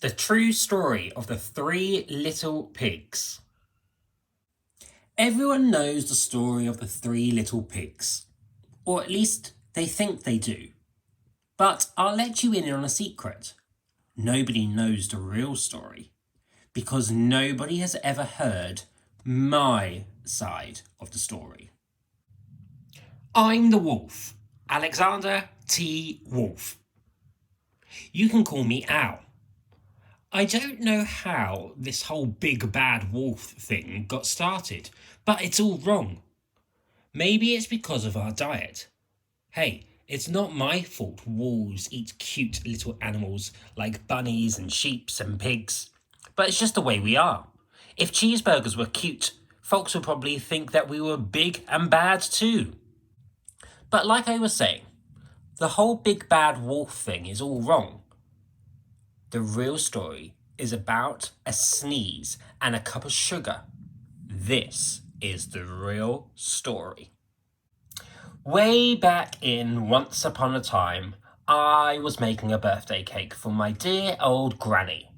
The true story of the three little pigs. Everyone knows the story of the three little pigs, or at least they think they do. But I'll let you in on a secret. Nobody knows the real story, because nobody has ever heard my side of the story. I'm the wolf, Alexander T. Wolf. You can call me Al. I don't know how this whole big bad wolf thing got started, but it's all wrong. Maybe it's because of our diet. Hey, it's not my fault wolves eat cute little animals like bunnies and sheeps and pigs, but it's just the way we are. If cheeseburgers were cute, folks would probably think that we were big and bad too. But like I was saying, the whole big bad wolf thing is all wrong. The real story is about a sneeze and a cup of sugar. This is the real story. Way back in Once Upon a Time, I was making a birthday cake for my dear old granny.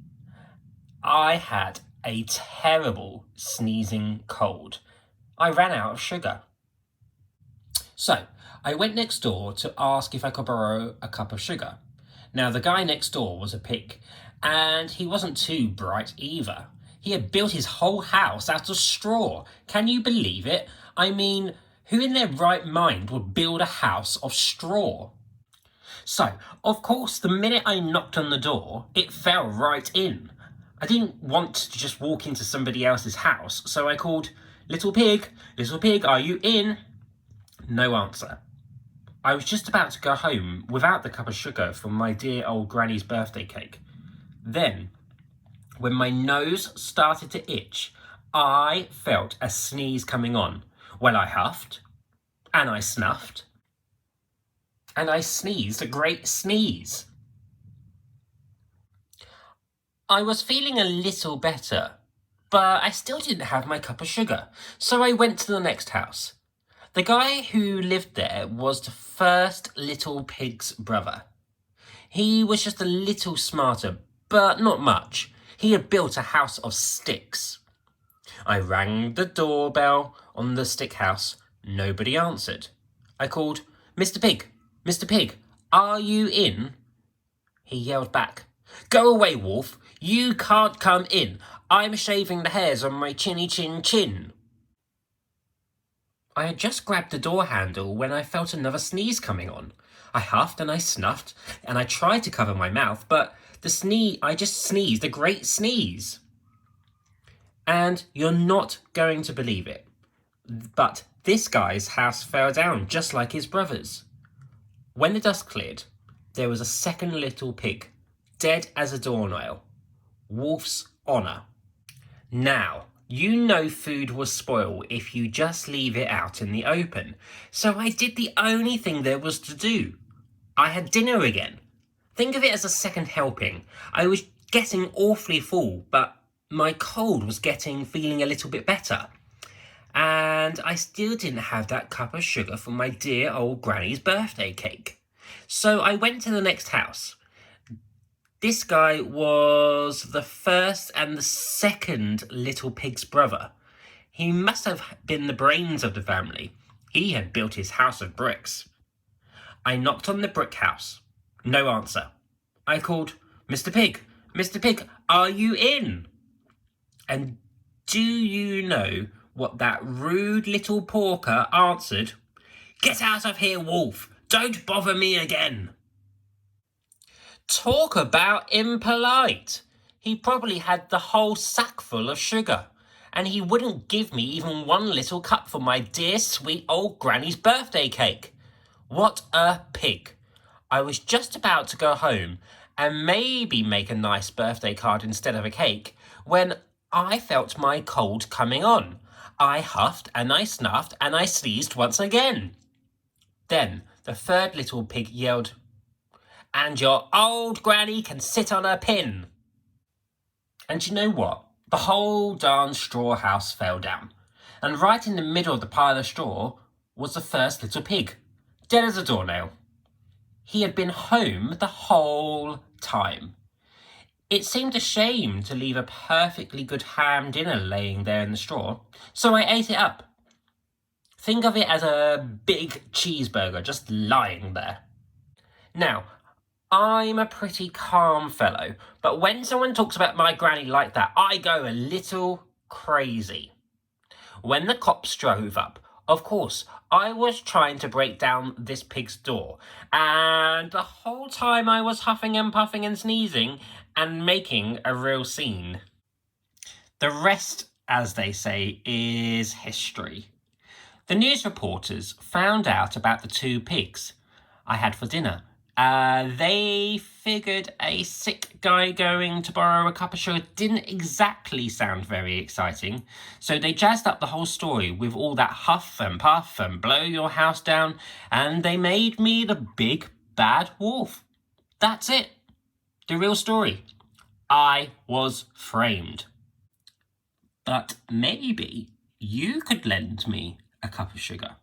I had a terrible sneezing cold. I ran out of sugar. So I went next door to ask if I could borrow a cup of sugar. Now, the guy next door was a pig, and he wasn't too bright either. He had built his whole house out of straw. Can you believe it? I mean, who in their right mind would build a house of straw? So, of course, the minute I knocked on the door, it fell right in. I didn't want to just walk into somebody else's house, so I called, little pig, are you in?" No answer. I was just about to go home without the cup of sugar from my dear old granny's birthday cake. Then, when my nose started to itch, I felt a sneeze coming on. Well, I huffed, and I snuffed, and I sneezed a great sneeze. I was feeling a little better, but I still didn't have my cup of sugar, so I went to the next house. The guy who lived there was the first little pig's brother. He was just a little smarter, but not much. He had built a house of sticks. I rang the doorbell on the stick house. Nobody answered. I called, Mr. Pig, are you in?" He yelled back, "Go away, wolf. You can't come in. I'm shaving the hairs on my chinny chin chin." I had just grabbed the door handle when I felt another sneeze coming on. I huffed and I snuffed, and I tried to cover my mouth, but I just sneezed a great sneeze. And you're not going to believe it, but this guy's house fell down just like his brother's. When the dust cleared, there was a second little pig, dead as a doornail. Wolf's honour. Now, you know food will spoil if you just leave it out in the open, so I did the only thing there was to do. I had dinner again. Think of it as a second helping. I was getting awfully full, but my cold was feeling a little bit better. And I still didn't have that cup of sugar for my dear old granny's birthday cake. So I went to the next house. This guy was the first and the second little pig's brother. He must have been the brains of the family. He had built his house of bricks. I knocked on the brick house. No answer. I called, Mr. Pig, are you in?" And do you know what that rude little porker answered? "Get out of here, wolf. Don't bother me again." Talk about impolite. He probably had the whole sack full of sugar, and he wouldn't give me even one little cup for my dear sweet old granny's birthday cake. What a pig. I was just about to go home and maybe make a nice birthday card instead of a cake when I felt my cold coming on. I huffed and I snuffed and I sneezed once again. Then the third little pig yelled, "And your old granny can sit on a pin." And you know what? The whole darn straw house fell down. And right in the middle of the pile of straw was the first little pig, dead as a doornail. He had been home the whole time. It seemed a shame to leave a perfectly good ham dinner laying there in the straw, so I ate it up. Think of it as a big cheeseburger just lying there. Now, I'm a pretty calm fellow, but when someone talks about my granny like that, I go a little crazy. When the cops drove up, of course, I was trying to break down this pig's door, and the whole time I was huffing and puffing and sneezing and making a real scene. The rest, as they say, is history. The news reporters found out about the 2 pigs I had for dinner. They figured a sick guy going to borrow a cup of sugar didn't exactly sound very exciting, so they jazzed up the whole story with all that huff and puff and blow your house down, and they made me the big bad wolf. That's it. The real story. I was framed. But maybe you could lend me a cup of sugar.